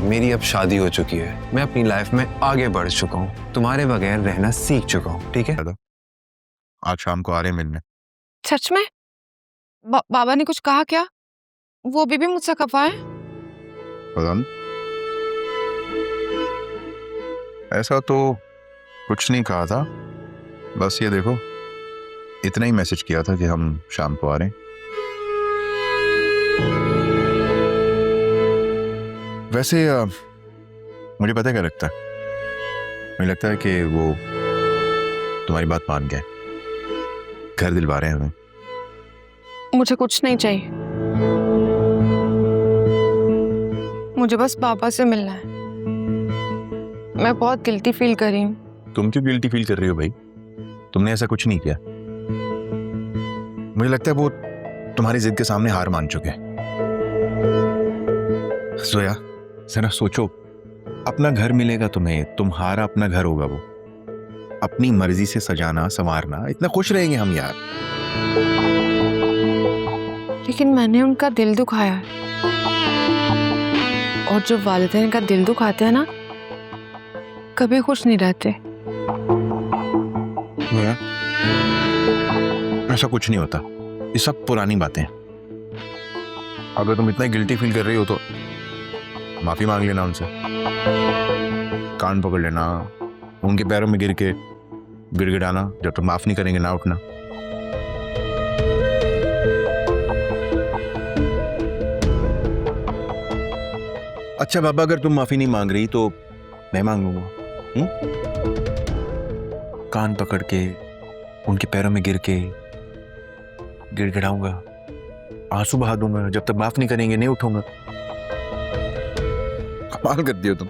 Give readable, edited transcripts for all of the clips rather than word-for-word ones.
मेरी अब शादी हो चुकी है, मैं अपनी लाइफ में आगे बढ़ चुका हूँ, तुम्हारे बगैर रहना सीख चुका हूँ, ठीक है? आज शाम को आ रहे हैं मिलने। सच में? बाबा ने कुछ कहा क्या? वो अभी भी मुझसे खफा है? पता नहीं, ऐसा तो कुछ नहीं कहा था, बस ये देखो इतना ही मैसेज किया था कि हम शाम को आ रहे हैं। वैसे मुझे पता है क्या लगता है, मुझे लगता है कि वो तुम्हारी बात मान गए, घर दिलवा रहे हैं हमें। मुझे कुछ नहीं चाहिए, मुझे बस पापा से मिलना है। मैं बहुत गिल्टी फील कर रही हूँ। तुम क्यों गिल्टी फील कर रही हो भाई? तुमने ऐसा कुछ नहीं किया। मुझे लगता है वो तुम्हारी जिद के सामने हार मान चुके हैं। जोया जरा सोचो, अपना घर मिलेगा तुम्हें, तुम्हारा अपना घर होगा, वो अपनी मर्जी से सजाना संवारना, इतना खुश रहेंगे हम यार। लेकिन मैंने उनका दिल दुखाया है, और जो वालिदैन का दिल दुखाते हैं ना, कभी खुश नहीं रहते। जोया ऐसा कुछ नहीं होता, ये सब पुरानी बातें हैं। अगर तुम इतना गिल्टी फील कर रही हो तो माफी मांग लेना उनसे, कान पकड़ लेना, उनके पैरों में गिर के गिड़गिड़ाना, जब तक माफ नहीं करेंगे ना उठना। अच्छा बाबा, अगर तुम माफी नहीं मांग रही तो मैं मांग लूंगा। कान पकड़ के उनके पैरों में गिर के गिड़गिड़ाऊंगा, आंसू बहा दूंगा, जब तक माफ नहीं करेंगे नहीं उठूंगा। कमाल करती हो तुम।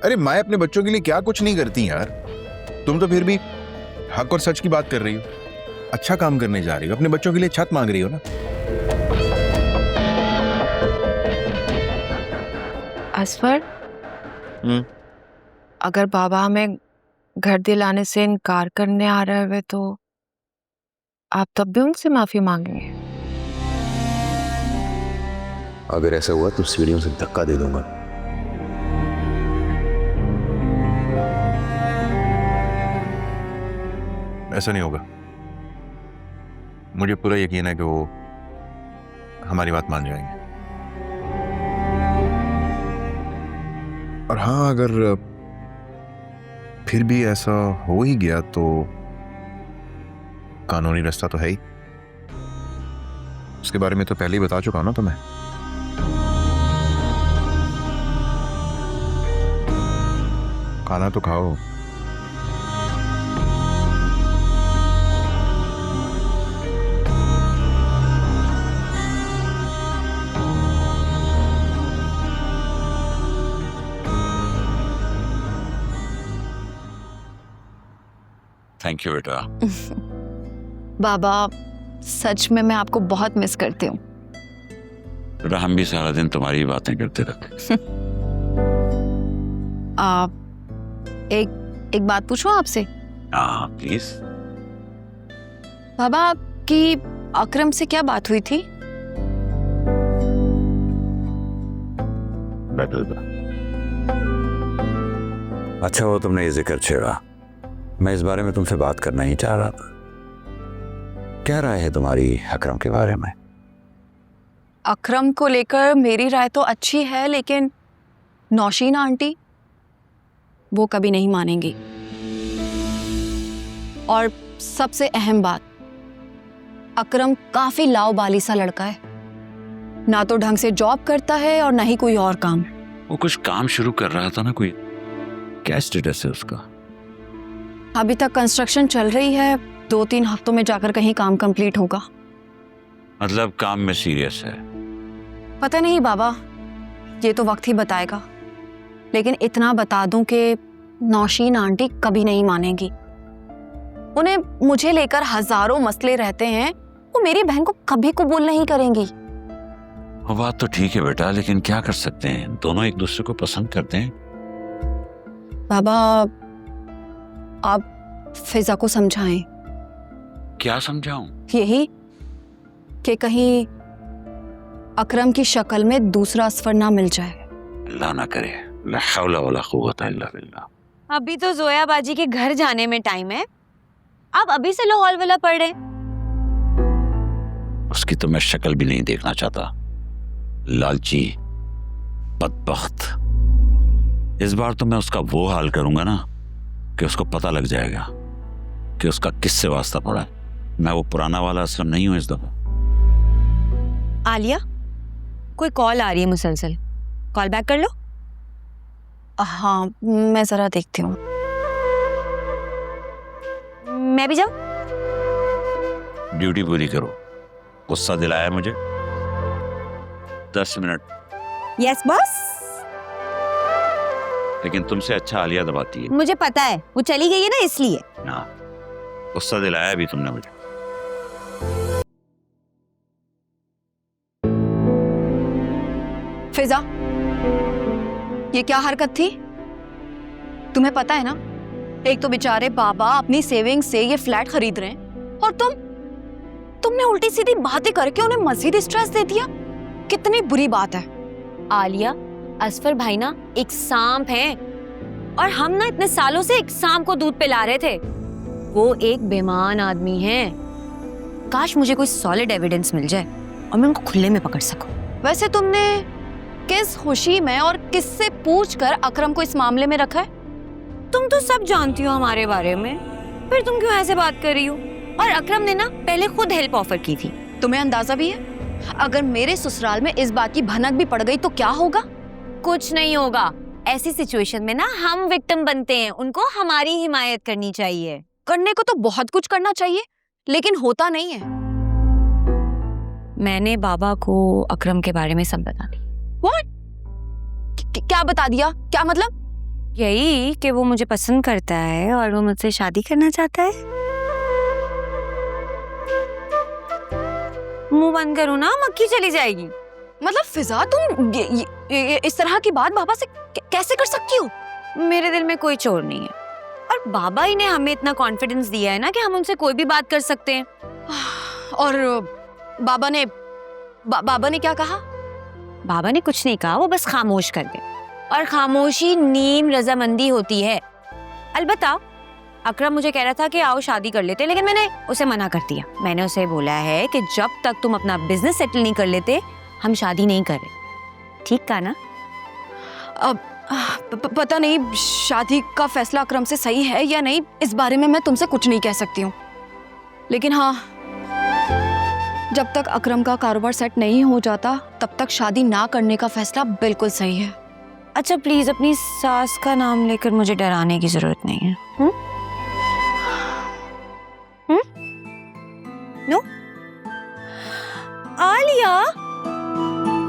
अरे माँ अपने बच्चों के लिए क्या कुछ नहीं करती यार, तुम तो फिर भी हक और सच की बात कर रही हो, अच्छा काम करने जा रही हो, अपने बच्चों के लिए छत मांग रही हो ना। असफर, अगर बाबा हमें घर दिलाने से इनकार करने आ रहे हुए तो आप तब भी उनसे माफी मांगेंगे? अगर ऐसा हुआ तो सीढ़ियों से धक्का दे दूंगा। ऐसा नहीं होगा, मुझे पूरा यकीन है कि वो हमारी बात मान जाएंगे। और हाँ, अगर फिर भी ऐसा हो ही गया तो कानूनी रास्ता तो है ही, उसके बारे में तो पहले ही बता चुका हूं ना तुम्हें। खाना तो खाओ। थैंक यू बेटा। बाबा सच में मैं आपको बहुत मिस करती हूँ। बेटा हम भी सारा दिन तुम्हारी बातें करते रहते। एक बात पूछूं आपसे? हाँ प्लीज। बाबा आपकी अकरम से क्या बात हुई थी? अच्छा वो तुमने ये जिक्र छेड़ा, मैं इस बारे में तुमसे बात करना ही चाह रहा था। क्या राय है तुम्हारी अकरम के बारे में? अकरम को लेकर मेरी राय तो अच्छी है, लेकिन नौशीन आंटी वो कभी नहीं मानेंगी। और सबसे अहम बात, अकरम काफी लाओबाली सा लड़का है, ना तो ढंग से जॉब करता है और ना ही कोई और काम। वो कुछ काम शुरू कर रहा था ना, कोई क्या स्टेटस है उसका? अभी तक कंस्ट्रक्शन चल रही है, 2-3 हफ्तों में जाकर कहीं काम कंप्लीट होगा। मतलब काम में सीरियस है? पता नहीं बाबा, ये तो वक्त ही बताएगा। लेकिन इतना बता दूं कि नौशीन आंटी कभी नहीं मानेगी। उन्हें मुझे लेकर हजारों मसले रहते हैं, वो मेरी बहन को कभी कबूल नहीं करेंगी। वो बात तो ठीक है बेटा, लेकिन क्या कर सकते हैं, दोनों एक दूसरे को पसंद करते हैं। बाबा आप फिजा को समझाएं। क्या समझाऊं? यही कि कहीं अकरम की शक्ल में दूसरा असफर ना मिल जाए। अल्लाह ना करे। ला हौला वला कुव्वता इल्ला बिल्लाह। अभी तो जोया बाजी के घर जाने में टाइम है, आप अभी से लो हॉल वाला पढ़ रहे। उसकी तो मैं शक्ल भी नहीं देखना चाहता, लालची बदबख्त। इस बार तो मैं उसका वो हाल करूंगा ना कि उसको पता लग जाएगा कि उसका किससे वास्ता पड़ा है। मैं वो पुराना वाला असलम नहीं हूं इस दफा। आलिया, कोई कॉल आ रही है मुसलसल, कॉल बैक कर लो। हाँ, मैं जरा देखती हूँ। मैं भी जाऊँ? ड्यूटी पूरी करो। गुस्सा दिलाया मुझे। 10 मिनट। Yes boss. लेकिन तुमसे अच्छा आलिया दबाती है। मुझे पता है, वो चली गई है ना इसलिए। हाँ, गुस्सा दिलाया भी तुमने मुझे। फिजा, ये क्या हरकत थी? तुम्हें पता है ना, एक तो बेचारे बाबा अपनी सेविंग से ये फ्लैट खरीद रहे हैं और तुमने उल्टी सीधी बातें करके उन्हें मजीद स्ट्रेस दे दिया। कितनी बुरी बात है। आलिया, असफर भाई ना एक सांप है और हम ना इतने सालों से एक सांप को दूध पिला रहे थे। वो एक बेईमान आदमी है। काश मुझे कोई सॉलिड एविडेंस मिल जाए और मैं उनको खुले में पकड़ सकूं। वैसे तुमने किस खुशी में और किससे पूछकर अकरम को इस मामले में रखा है? तुम तो सब जानती हो हमारे बारे में, फिर तुम क्यों ऐसे बात कर रही हो? और अकरम ने ना पहले खुद हेल्प ऑफर की थी। तुम्हें अंदाजा भी है अगर मेरे ससुराल में इस बात की भनक भी पड़ गई तो क्या होगा? कुछ नहीं होगा। ऐसी सिचुएशन में ना हम विक्टिम बनते हैं, उनको हमारी हिमायत करनी चाहिए। करने को तो बहुत कुछ करना चाहिए, लेकिन होता नहीं है। मैंने बाबा को अकरम के बारे में सब बता दिया। क्या बता दिया? क्या मतलब? यही कि वो मुझे पसंद करता है और वो मुझसे शादी करना चाहता है। मुंह बंद करो ना, मक्खी चली जाएगी। मतलब फिजा, तुम ये इस तरह की बात बाबा से कैसे कर सकती हो? मेरे दिल में कोई चोर नहीं है और बाबा ही ने हमें इतना कॉन्फिडेंस दिया है ना कि हम उनसे कोई भी बात कर सकते हैं। और बाबा ने क्या कहा? बाबा ने कुछ नहीं कहा, वो बस खामोश कर गए। और खामोशी नीम रजामंदी होती है। अलबत्ता अकरम मुझे कह रहा था कि आओ शादी कर लेते, लेकिन मैंने उसे मना कर दिया। मैंने उसे बोला है कि जब तक तुम अपना बिजनेस सेटल नहीं कर लेते हम शादी नहीं कर रहे। ठीक कहा ना? अब पता नहीं शादी का फैसला अकरम से सही है या नहीं, इस बारे में मैं तुमसे कुछ नहीं कह सकती हूँ। लेकिन हाँ, जब तक अकरम का कारोबार सेट नहीं हो जाता तब तक शादी ना करने का फैसला बिल्कुल सही है। अच्छा प्लीज अपनी सास का नाम लेकर मुझे डराने की जरूरत नहीं है। नो? आलिया,